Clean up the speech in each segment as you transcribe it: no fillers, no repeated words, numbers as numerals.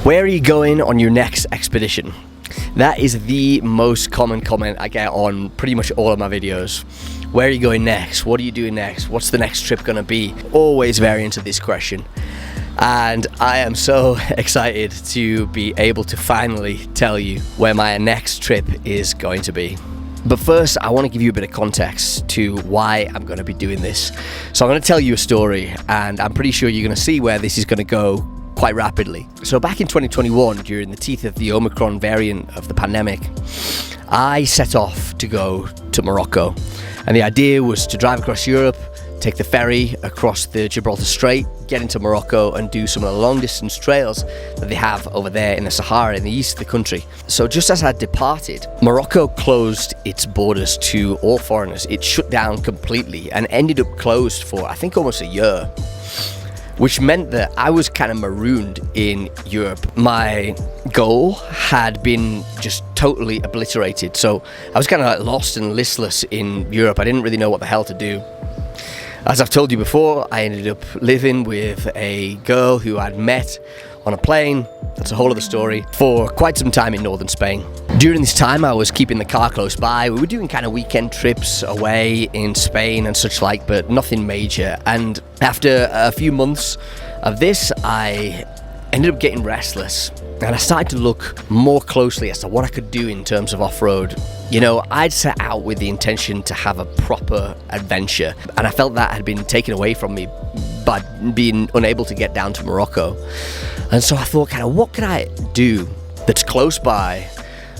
Where are you going on your next expedition? That is the most common comment I get on pretty much all of my videos. Where are you going next? What are you doing next? What's the next trip gonna be? Always variant of this question. And I am so excited to be able to finally tell you where my next trip is going to be. But first, I want to give you a bit of context to why I'm going to be doing this. So I'm going to tell you a story, and I'm pretty sure you're going to see where this is going to go quite rapidly. So back in 2021, during the teeth of the Omicron variant of the pandemic, I set off to go to Morocco. And the idea was to drive across Europe, take the ferry across the Gibraltar Strait, get into Morocco and do some of the long distance trails that they have over there in the Sahara in the east of the country. So just as I departed, Morocco closed its borders to all foreigners. It shut down completely and ended up closed for I think almost a year, which meant that I was kind of marooned in Europe. My goal had been just totally obliterated. So I was kind of like lost and listless in Europe. I didn't really know what the hell to do. As I've told you before, I ended up living with a girl who I'd met on a plane, that's a whole other story, for quite some time in northern Spain. During this time, I was keeping the car close by. We were doing kind of weekend trips away in Spain and such like, but nothing major. And after a few months of this, I ended up getting restless. And I started to look more closely as to what I could do in terms of off-road. You know, I'd set out with the intention to have a proper adventure, and I felt that had been taken away from me by being unable to get down to Morocco. And so I thought, kind of, what can I do that's close by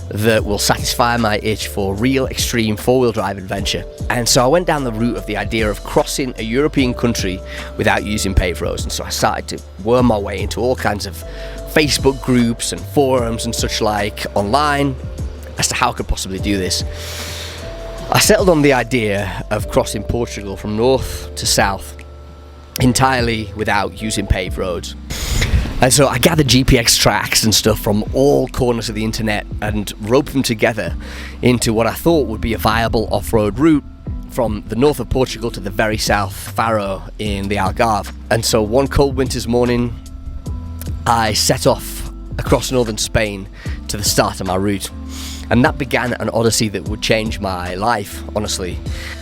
that will satisfy my itch for real extreme four-wheel drive adventure? And so I went down the route of the idea of crossing a European country without using paved roads. And so I started to worm my way into all kinds of Facebook groups and forums and such like online as to how I could possibly do this. I settled on the idea of crossing Portugal from north to south entirely without using paved roads. And so I gathered GPX tracks and stuff from all corners of the internet and roped them together into what I thought would be a viable off-road route from the north of Portugal to the very south, Faro in the Algarve. And so one cold winter's morning, I set off across northern Spain to the start of my route. And that began an odyssey that would change my life, honestly.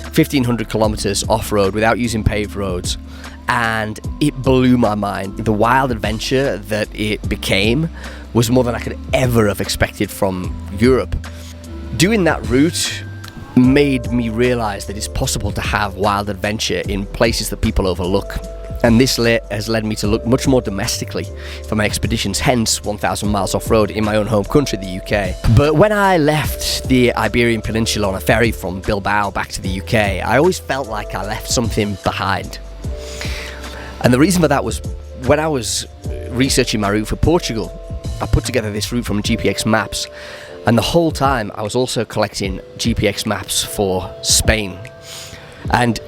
1,500 kilometers off-road without using paved roads. And it blew my mind. The wild adventure that it became was more than I could ever have expected from Europe. Doing that route made me realize that it's possible to have wild adventure in places that people overlook. And this has led me to look much more domestically for my expeditions, hence 1,000 miles off-road in my own home country, the UK. But when I left the Iberian Peninsula on a ferry from Bilbao back to the UK, I always felt like I left something behind. And the reason for that was when I was researching my route for Portugal, I put together this route from GPX maps. And the whole time I was also collecting GPX maps for Spain. And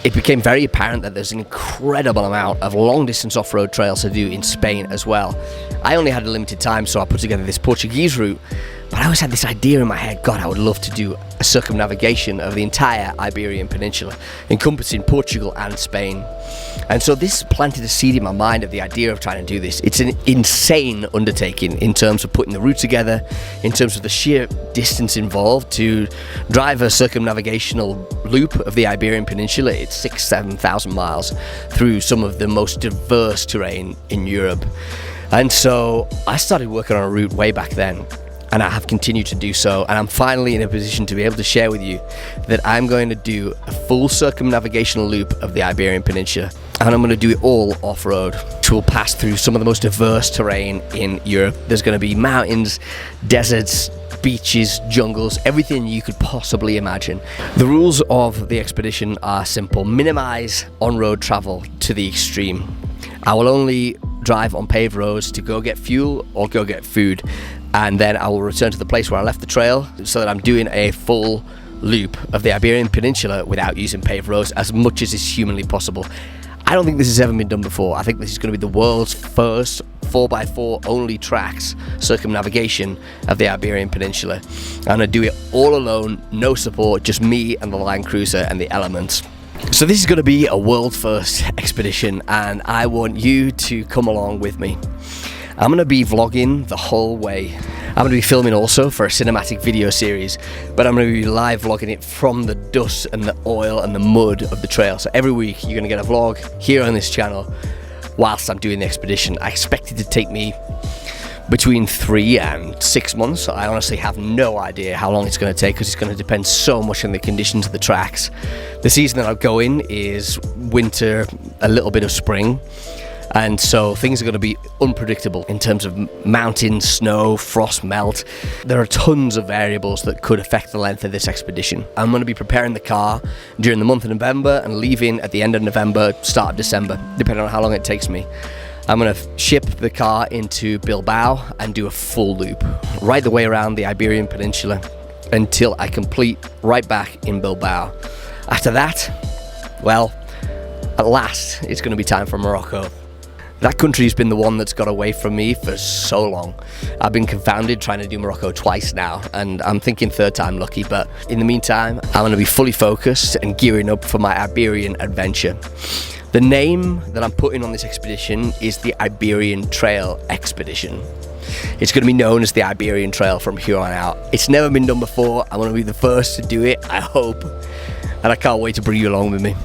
it became very apparent that there's an incredible amount of long-distance off-road trails to do in Spain as well. I only had a limited time, so I put together this Portuguese route, but I always had this idea in my head, God, I would love to do a circumnavigation of the entire Iberian Peninsula, encompassing Portugal and Spain. And so this planted a seed in my mind of the idea of trying to do this. It's an insane undertaking in terms of putting the route together, in terms of the sheer distance involved to drive a circumnavigational loop of the Iberian Peninsula. It's 6,000-7,000 miles through some of the most diverse terrain in Europe. And so I started working on a route way back then, and I have continued to do so, and I'm finally in a position to be able to share with you that I'm going to do a full circumnavigational loop of the Iberian Peninsula, and I'm going to do it all off-road, which will pass through some of the most diverse terrain in Europe. There's going to be mountains, deserts, beaches, jungles, everything you could possibly imagine. The rules of the expedition are simple. Minimize on-road travel to the extreme. I will only drive on paved roads to go get fuel or go get food, and then I will return to the place where I left the trail so that I'm doing a full loop of the Iberian Peninsula without using paved roads as much as is humanly possible. I don't think this has ever been done before. I think this is going to be the world's first 4x4 only tracks circumnavigation of the Iberian Peninsula. I'm going to do it all alone, no support, just me and the Land Cruiser and the elements. So this is going to be a world first expedition, and I want you to come along with me. I'm going to be vlogging the whole way. I'm going to be filming also for a cinematic video series, but I'm going to be live vlogging it from the dust and the oil and the mud of the trail. So every week you're going to get a vlog here on this channel whilst I'm doing the expedition. I expect it to take me between 3 and 6 months. I honestly have no idea how long it's going to take because it's going to depend so much on the conditions of the tracks. The season that I'll go in is winter, a little bit of spring. And so things are going to be unpredictable in terms of mountain, snow, frost, melt. There are tons of variables that could affect the length of this expedition. I'm going to be preparing the car during the month of November and leaving at the end of November, start of December, depending on how long it takes me. I'm going to ship the car into Bilbao and do a full loop right the way around the Iberian Peninsula until I complete right back in Bilbao. After that, well, at last it's going to be time for Morocco. That country's been the one that's got away from me for so long. I've been confounded trying to do Morocco twice now, and I'm thinking third time lucky, but in the meantime, I'm going to be fully focused and gearing up for my Iberian adventure. The name that I'm putting on this expedition is the Iberian Trail Expedition. It's going to be known as the Iberian Trail from here on out. It's never been done before. I'm going to be the first to do it, I hope, and I can't wait to bring you along with me.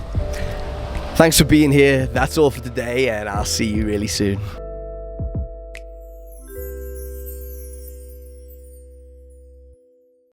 Thanks for being here. That's all for today, and I'll see you really soon.